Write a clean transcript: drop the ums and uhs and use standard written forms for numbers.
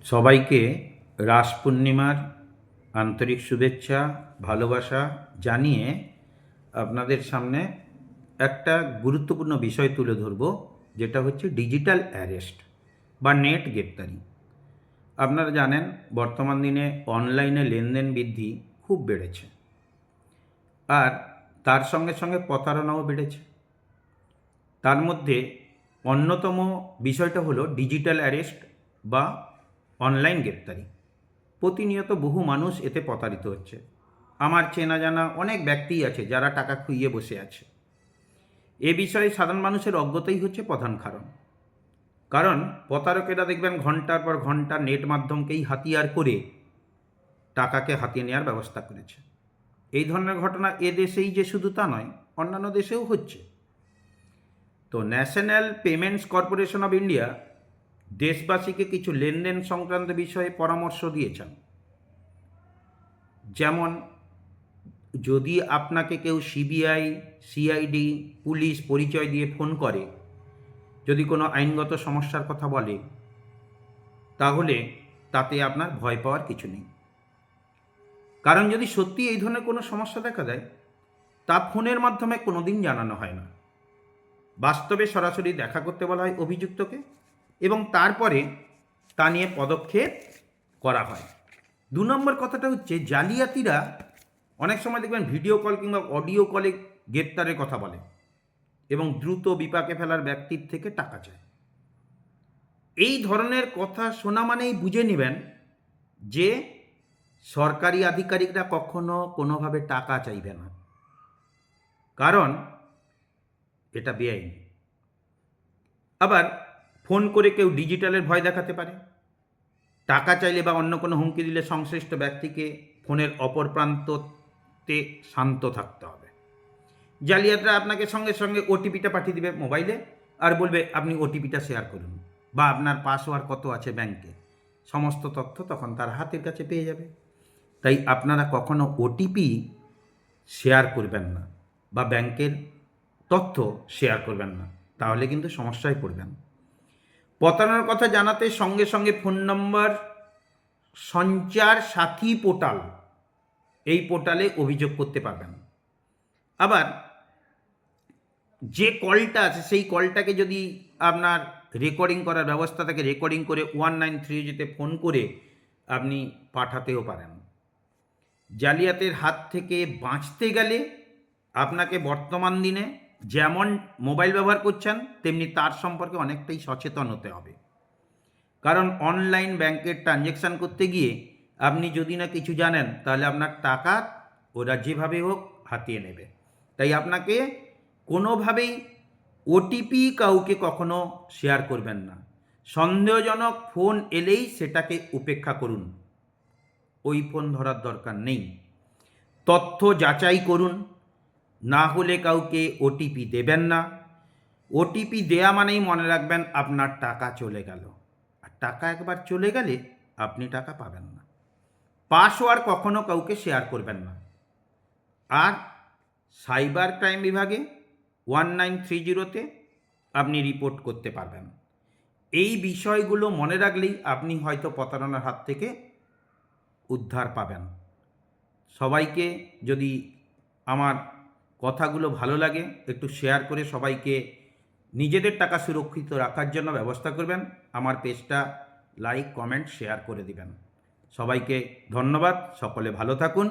সবাইকে রাস পূর্ণিমার আন্তরিক শুভেচ্ছা ভালোবাসা জানিয়ে আপনাদের সামনে একটা গুরুত্বপূর্ণ বিষয় তুলে ধরব, যেটা হচ্ছে ডিজিটাল অ্যারেস্ট বা নেট গ্রেপ্তারি। আপনারা জানেন বর্তমান দিনে অনলাইনে লেনদেন বৃদ্ধি খুব বেড়েছে, আর তার সঙ্গে সঙ্গে প্রতারণাও বেড়েছে। তার মধ্যে অন্যতম বিষয়টা হলো ডিজিটাল অ্যারেস্ট বা অনলাইন গ্রেপ্তারি। প্রতিনিয়ত বহু মানুষ এতে প্রতারিত হচ্ছে। আমার চেনা জানা অনেক ব্যক্তিই আছে যারা টাকা খুইয়ে বসে আছে। এ বিষয়ে সাধারণ মানুষের অজ্ঞতাই হচ্ছে প্রধান কারণ। কারণ প্রতারকেরা দেখবেন ঘন্টার পর ঘন্টা নেট মাধ্যমকেই হাতিয়ার করে টাকাকে হাতিয়ে নেওয়ার ব্যবস্থা করেছে। এই ধরনের ঘটনা এ দেশেই যে শুধু তা নয়, অন্যান্য দেশেও হচ্ছে। তো national payments corporation of India দেশবাসীকে কিছু লেনদেন সংক্রান্ত বিষয়ে পরামর্শ দিয়েছেন। যেমন, যদি আপনাকে কেউ সিবিআই, সিআইডি, পুলিশ পরিচয় দিয়ে ফোন করে, যদি কোনো আইনগত সমস্যার কথা বলে, তাহলে তাতে আপনার ভয় পাওয়ার কিছু নেই। কারণ যদি সত্যি এই ধরনের কোনো সমস্যা দেখা দেয়, তা ফোনের মাধ্যমে কোনো দিন জানানো হয় না। বাস্তবে সরাসরি দেখা করতে বলা হয় অভিযুক্তকে, এবং তারপরে তা নিয়ে পদক্ষেপ করা হয়। ২ নম্বর কথাটা হচ্ছে, জালিয়াতিরা অনেক সময় দেখবেন ভিডিও কল কিংবা অডিও কলে গ্রেপ্তারের কথা বলে এবং দ্রুত বিপাকে ফেলার ব্যক্তির থেকে টাকা চায়। এই ধরনের কথা শোনা মানেই বুঝে নেবেন যে সরকারি আধিকারিকরা কখনো কোনোভাবে টাকা চাইবে না, কারণ এটা বেআইনি। আবার ফোন করে কেউ ডিজিটালের ভয় দেখাতে পারে। টাকা চাইলে বা অন্য কোনো হুমকি দিলে সংশ্লিষ্ট ব্যক্তিকে ফোনের অপর প্রান্ততে শান্ত থাকতে হবে। জালিয়াতরা আপনাকে সঙ্গে সঙ্গে ওটিপিটা পাঠিয়ে দেবে মোবাইলে, আর বলবে আপনি ওটিপিটা শেয়ার করুন, বা আপনার পাসওয়ার্ড কত আছে ব্যাংকে, সমস্ত তথ্য তখন তার হাতের কাছে পেয়ে যাবে। তাই আপনারা কখনো ওটিপি শেয়ার করবেন না, বা ব্যাংকের তথ্য শেয়ার করবেন না, তাহলে কিন্তু সমস্যায় পড়বেন। প্রতারণার কথা জানাতে সঙ্গে সঙ্গে ফোন নম্বর সঞ্চার সাথী পোর্টাল, এই পোর্টালে অভিযোগ করতে পারবেন। আবার যে কলটা আছে সেই কলটাকে যদি আপনার রেকর্ডিং করার ব্যবস্থা থাকে, রেকর্ডিং করে 193তে ফোন করে আপনি পাঠাতেও পারেন। জালিয়াতের হাত থেকে বাঁচতে গেলে আপনাকে বর্তমান দিনে যেমন মোবাইল ব্যবহার করছেন, তেমনি তার সম্পর্কে অনেকটাই সচেতন হতে হবে। কারণ অনলাইন ব্যাংকের ট্রানজ্যাকশান করতে গিয়ে আপনি যদি না কিছু জানেন, তাহলে আপনার টাকা ওরা যেভাবে হোক হাতিয়ে নেবে। তাই আপনাকে কোনোভাবেই ওটিপি কাউকে কখনো শেয়ার করবেন না। সন্দেহজনক ফোন এলেই সেটাকে উপেক্ষা করুন, ওই ফোন ধরার দরকার নেই। তথ্য যাচাই করুন, না হলে কাউকে ওটিপি দেবেন না। ওটিপি দেয়া মানেই মনে রাখবেন আপনার টাকা চলে গেল, আর টাকা একবার চলে গেলে আপনি টাকা পাবেন না। পাসওয়ার্ড কখনো কাউকে শেয়ার করবেন না। আর সাইবার ক্রাইম বিভাগে 1930তে আপনি রিপোর্ট করতে পারবেন। এই বিষয়গুলো মনে রাখলেই আপনি হয়তো প্রতারণার হাত থেকে উদ্ধার পাবেন। সবাইকে যদি আমার কথাগুলো ভালো লাগে, একটু শেয়ার করে সবাইকে নিজেদের টাকা সুরক্ষিত রাখার জন্য ব্যবস্থা করবেন। আমার পেজটা লাইক, কমেন্ট, শেয়ার করে দিবেন। সবাইকে ধন্যবাদ। সকলে ভালো থাকুন।